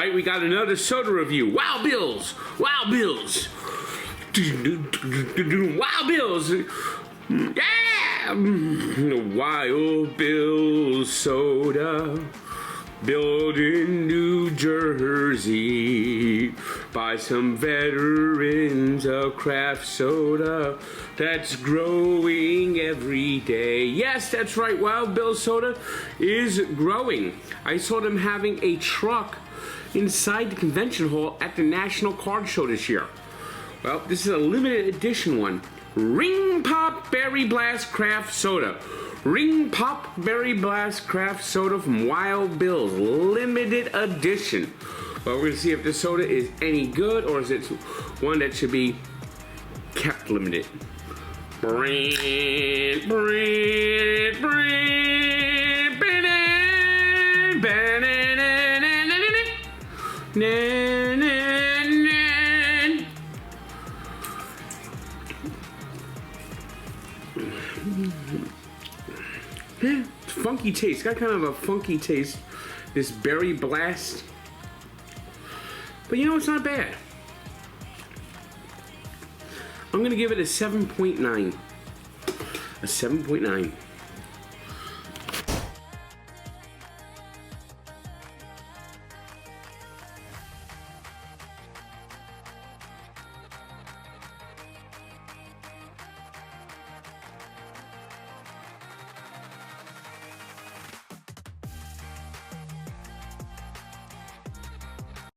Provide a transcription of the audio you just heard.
right, we got another soda review. Wild Bill's. Wild Bill's. Wild Bill's. Yeah! Wild Bill's soda. Built in New Jersey by some veterans of craft soda that's growing every day. Yes, that's right. Wild Bill's soda is growing. I saw them having a truck inside the convention hall at the National Card Show this year. Well, this is a limited edition one. Ring Pop Berry Blast Craft Soda. Ring Pop Berry Blast Craft Soda from Wild Bill's. Limited edition. Well, we're going to see if this soda is any good or is it one that should be kept limited. Brand, brand, brand, brand, funky taste. Got kind of a funky taste. This berry blast. But you know, it's not bad. I'm going to give it a 7.9. A 7.9.